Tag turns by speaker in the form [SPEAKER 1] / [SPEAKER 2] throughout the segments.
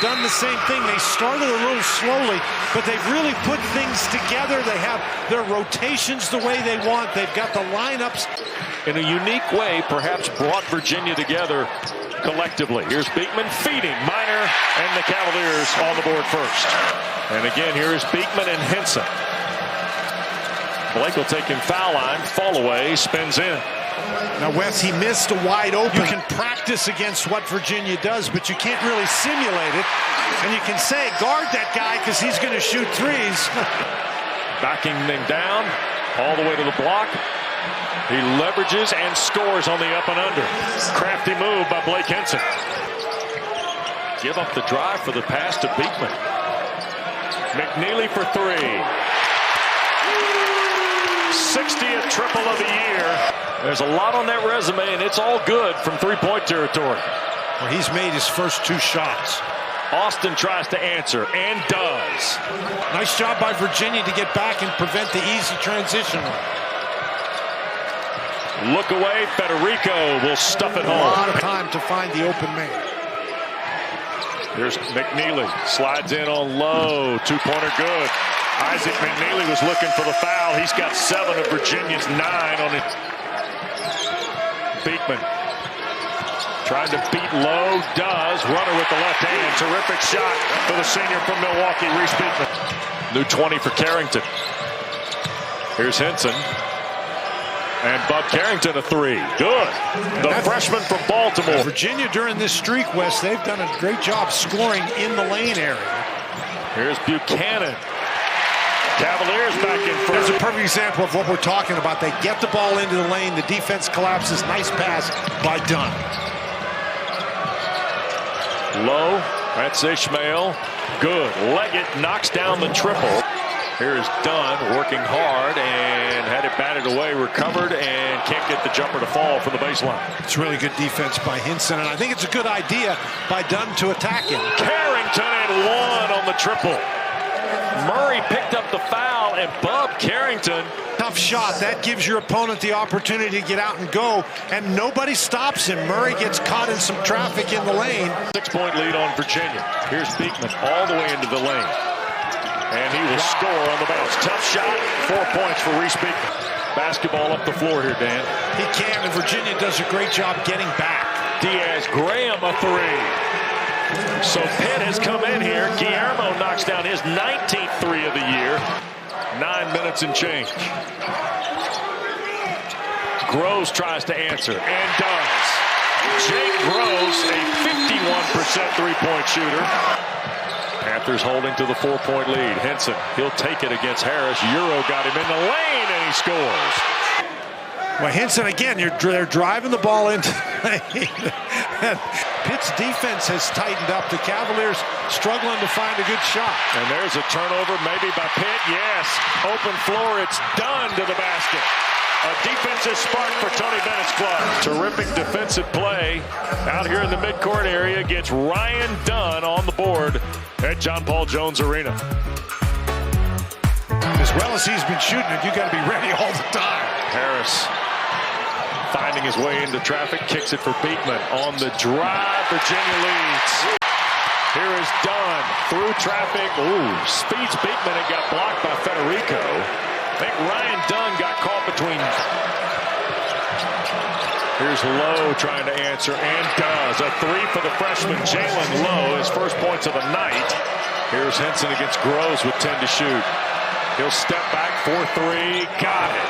[SPEAKER 1] Done the same thing. They started a little slowly, but they've really put things together. They have their rotations the way they want. They've got the lineups.
[SPEAKER 2] In a unique way, perhaps brought Virginia together collectively. Here's Beekman feeding Minor and the Cavaliers on the board first. And again, here is Beekman and Henson. Blake will take him foul line, fall away, spins in.
[SPEAKER 1] Now, Wes, he missed a wide open. You can practice against what Virginia does, but you can't really simulate it. And you can say, guard that guy because he's going to shoot threes.
[SPEAKER 2] Backing them down all the way to the block. He leverages and scores on the up and under. Crafty move by Blake Henson. Give up the drive for the pass to Beekman. McNeely for three. 60th triple of the year. There's a lot on that resume, and it's all good from three-point territory.
[SPEAKER 1] Well, he's made his first two shots.
[SPEAKER 2] Austin tries to answer, and does.
[SPEAKER 1] Nice job by Virginia to get back and prevent the easy transition.
[SPEAKER 2] Look away, Federico will stuff it home.
[SPEAKER 1] A lot of time to find the open man.
[SPEAKER 2] Here's McNeely, slides in on low, two-pointer good. Isaac McNeely was looking for the foul. He's got 7 of Virginia's 9 on it. Beekman trying to beat low, does. Runner with the left hand. Terrific shot for the senior from Milwaukee, Reese Beekman. New 20 for Carrington. Here's Henson. And Bud Carrington a three. Good. The freshman from Baltimore.
[SPEAKER 1] Virginia during this streak, Wes, they've done a great job scoring in the lane area.
[SPEAKER 2] Here's Buchanan. Cavaliers back in front.
[SPEAKER 1] There's a perfect example of what we're talking about. They get the ball into the lane. The defense collapses. Nice pass by Dunn.
[SPEAKER 2] Low. That's Ishmael. Good. Leggett knocks down the triple. Here's Dunn working hard and had it batted away, recovered, and can't get the jumper to fall from the baseline.
[SPEAKER 1] It's really good defense by Henson, and I think it's a good idea by Dunn to attack him.
[SPEAKER 2] Carrington and 1 on the triple. Murray picked up the foul, and Bub Carrington.
[SPEAKER 1] Tough shot. That gives your opponent the opportunity to get out and go, and nobody stops him. Murray gets caught in some traffic in the lane.
[SPEAKER 2] 6-point lead on Virginia. Here's Beekman all the way into the lane. And he will score on the bounce. Tough shot. 4 points for Reese Beekman. Basketball up the floor here, Dan.
[SPEAKER 1] He can, and Virginia does a great job getting back.
[SPEAKER 2] Diaz Graham a three. So Pitt has come in here. Guillermo knocks down his 19th three of the year. 9 minutes and change. Groves tries to answer and does. Jake Groves, a 51% three-point shooter. Panthers holding to the 4-point lead. Henson, he'll take it against Harris. Euro got him in the lane, and he scores.
[SPEAKER 1] Well, Henson, again, they're driving the ball into the lane. Pitt's defense has tightened up. The Cavaliers struggling to find a good shot.
[SPEAKER 2] And there's a turnover maybe by Pitt. Yes, open floor. It's Dunn to the basket. A defensive spark for Tony Bennett's club. Terrific defensive play out here in the midcourt area. Gets Ryan Dunn on the board at John Paul Jones Arena.
[SPEAKER 1] As well as he's been shooting it, you got to be ready all the time.
[SPEAKER 2] Harris finding his way into traffic, kicks it for Beekman. On the drive, Virginia leads. Here is Dunn through traffic. Ooh, speeds Beekman and got blocked by Federico. I think Ryan Dunn got caught between. Here's Lowe trying to answer and does. A three for the freshman Jalen Lowe, his first points of the night. Here's Henson against Groves with 10 to shoot. He'll step back, 4-3, got it.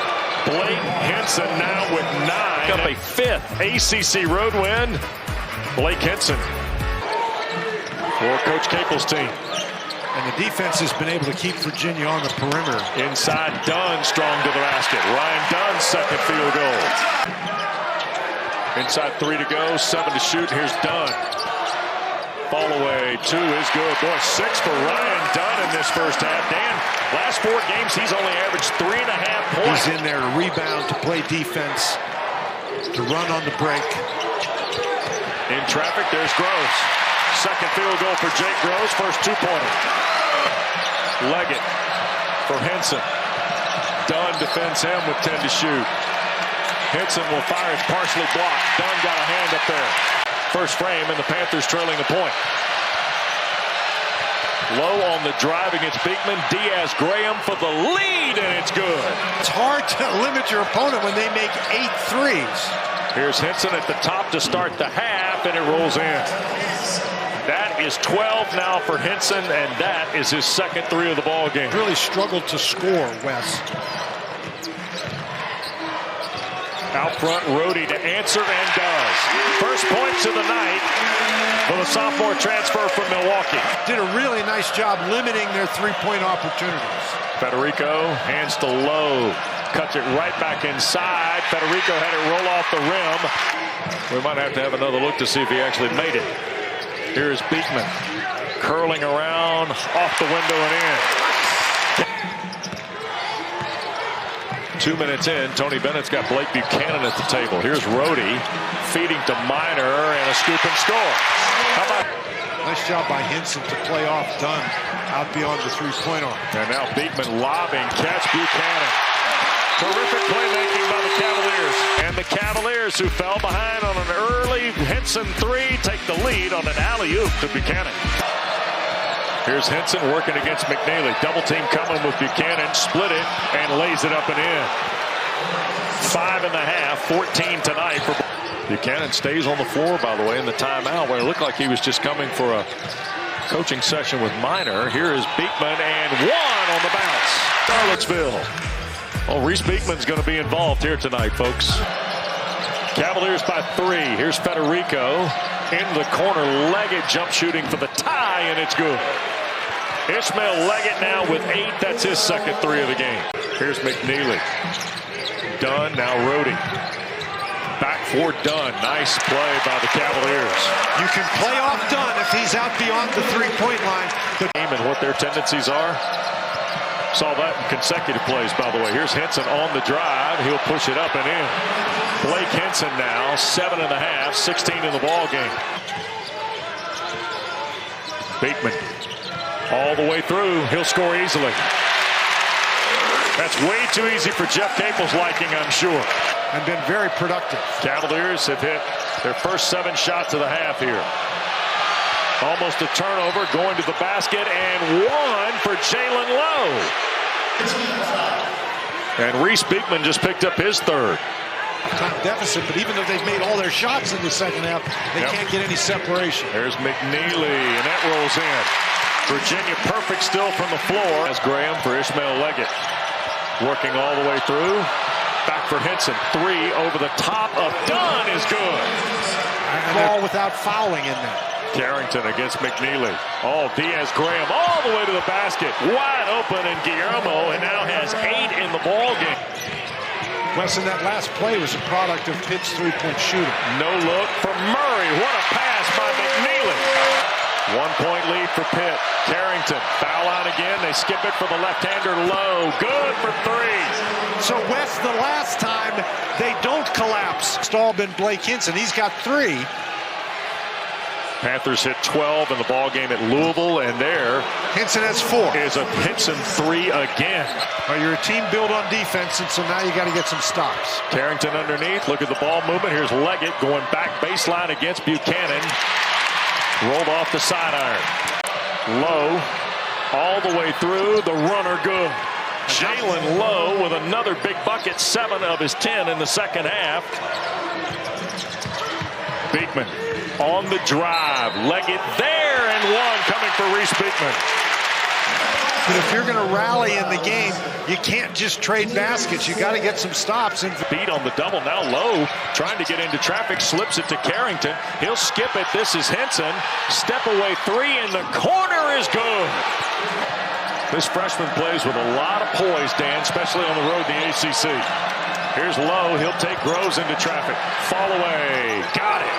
[SPEAKER 2] Blake Henson now with 9. Up a 5th ACC road win. Blake Henson for Coach Capel's team.
[SPEAKER 1] And the defense has been able to keep Virginia on the perimeter.
[SPEAKER 2] Inside, Dunn strong to the basket. Ryan Dunn's second field goal. Inside 3 to go, 7 to shoot. Here's Dunn. Fall away, 2 is good. Boy, 6 for Ryan Dunn in this first half. Dan, last 4 games, he's only averaged 3.5 points.
[SPEAKER 1] He's in there to rebound, to play defense, to run on the break.
[SPEAKER 2] In traffic, there's Groves. Second field goal for Jake Groves, first 2-pointer. Leggett for Henson. Dunn defends him with 10 to shoot. Henson will fire. It's partially blocked. Dunn got a hand up there. First frame, and the Panthers trailing a point. Low on the drive against Beekman. Diaz-Graham for the lead, and it's good.
[SPEAKER 1] It's hard to limit your opponent when they make 8 threes.
[SPEAKER 2] Here's Henson at the top to start the half, and it rolls in. That is 12 now for Henson, and that is his second three of the ball game.
[SPEAKER 1] Really struggled to score, Wes.
[SPEAKER 2] Out front, Rhodey to answer, and does. First points of the night for the sophomore transfer from Milwaukee.
[SPEAKER 1] Did a really nice job limiting their three-point opportunities.
[SPEAKER 2] Federico hands to Lowe. Cuts it right back inside. Federico had it roll off the rim. We might have to have another look to see if he actually made it. Here's Beekman curling around off the window and in. 2 minutes in, Tony Bennett's got Blake Buchanan at the table. Here's Rhodey feeding to Minor and a scoop and score. How about?
[SPEAKER 1] Nice job by Henson to play off Dunn out beyond the three-point arc.
[SPEAKER 2] And now Beekman lobbing, catch Buchanan. Terrific playmaking by the Cavaliers. And the Cavaliers, who fell behind on an early Henson three, take the lead on an alley-oop to Buchanan. Here's Henson working against McNeely. Double team coming with Buchanan. Split it and lays it up and in. 5.5, 14 tonight for Buchanan. Stays on the floor, by the way, in the timeout, where it looked like he was just coming for a coaching session with Minor. Here is Beekman, and one on the bounce. Charlottesville. Well, Reese Beekman's going to be involved here tonight, folks. Cavaliers by 3. Here's Federico into the corner. Leggett jump shooting for the tie, and it's good. Ishmael Leggett now with 8. That's his second three of the game. Here's McNeely. Dunn, now Rhodey. Back for Dunn. Nice play by the Cavaliers.
[SPEAKER 1] You can play off Dunn if he's out beyond the three-point line.
[SPEAKER 2] And what their tendencies are. Saw that in consecutive plays, by the way. Here's Henson on the drive. He'll push it up and in. Blake Henson now, 7.5, 16 in the ball game. Beekman all the way through. He'll score easily. That's way too easy for Jeff Capel's liking, I'm sure.
[SPEAKER 1] And been very productive.
[SPEAKER 2] Cavaliers have hit their first 7 shots of the half here. Almost a turnover, going to the basket, and one for Jalen Lowe. And Reese Beekman just picked up his third.
[SPEAKER 1] Time deficit, but even though they've made all their shots in the second half, they can't get any separation.
[SPEAKER 2] There's McNeely, and that rolls in. Virginia perfect still from the floor. As Graham for Ishmael Leggett. Working all the way through. Back for Henson. 3 over the top of Dunn is good.
[SPEAKER 1] Ball without fouling in there.
[SPEAKER 2] Carrington against McNeely. Oh, Diaz-Graham all the way to the basket. Wide open, and Guillermo and now has 8 in the ball game.
[SPEAKER 1] Wesson, that last play was a product of Pitt's three-point shooting.
[SPEAKER 2] No look for Murray. What a pass by McNeely. 1-point lead for Pitt. Carrington, foul line again. They skip it for the left-hander Lowe. Good for 3.
[SPEAKER 1] So, Wes, the last time they don't collapse. It's all been Blake Henson. He's got 3.
[SPEAKER 2] Panthers hit 12 in the ball game at Louisville, and there
[SPEAKER 1] Henson has 4.
[SPEAKER 2] Is a Henson 3 again.
[SPEAKER 1] Well, you're a team built on defense, and so now you got to get some stops.
[SPEAKER 2] Carrington underneath. Look at the ball movement. Here's Leggett going back baseline against Buchanan. Rolled off the side iron. Lowe all the way through. The runner good. Jalen Lowe with another big bucket. 7 of his 10 in the second half. Beekman on the drive. Leggett there, and 1 coming for Reese Beekman.
[SPEAKER 1] But if you're going to rally in the game, you can't just trade baskets. You got to get some stops. And
[SPEAKER 2] beat on the double. Now Lowe trying to get into traffic, slips it to Carrington. He'll skip it. This is Henson. Step away 3 in the corner is good. This freshman plays with a lot of poise, Dan, especially on the road in the ACC. Here's Lowe. He'll take Groves into traffic. Fall away. Got it.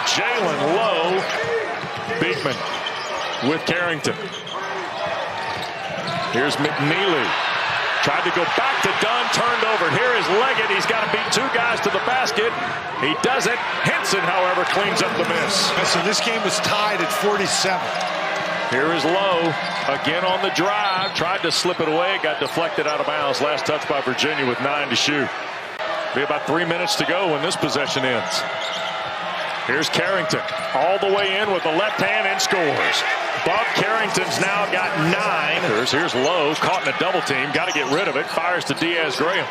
[SPEAKER 2] Jalen Lowe. Beekman with Carrington. Here's McNeely. Tried to go back to Dunn. Turned over. Here is Leggett. He's got to beat 2 guys to the basket. He doesn't. Henson, however, cleans up the miss.
[SPEAKER 1] So this game was tied at 47.
[SPEAKER 2] Here is Lowe. Again on the drive. Tried to slip it away. Got deflected out of bounds. Last touch by Virginia with 9 to shoot. Be about 3 minutes to go when this possession ends. Here's Carrington all the way in with the left hand and scores. Bob Carrington. Carrington's now got 9. Here's Lowe, caught in a double team. Got to get rid of it. Fires to Diaz-Graham.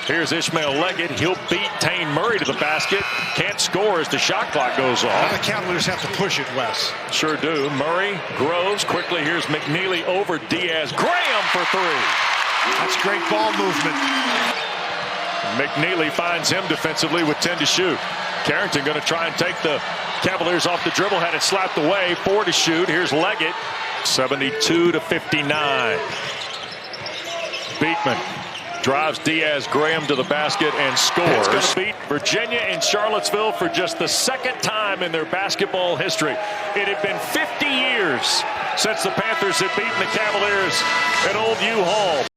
[SPEAKER 2] Here's Ishmael Leggett. He'll beat Tane Murray to the basket. Can't score as the shot clock goes off.
[SPEAKER 1] Now the Cavaliers have to push it, Wes.
[SPEAKER 2] Sure do. Murray, Groves. Quickly, here's McNeely over Diaz-Graham for 3.
[SPEAKER 1] That's great ball movement.
[SPEAKER 2] McNeely finds him defensively with 10 to shoot. Carrington going to try and take the Cavaliers off the dribble. Had it slapped away. 4 to shoot. Here's Leggett. 72-59. Beekman drives Diaz-Graham to the basket and scores. Going to beat Virginia in Charlottesville for just the second time in their basketball history. It had been 50 years since the Panthers had beaten the Cavaliers at Old U-Hall.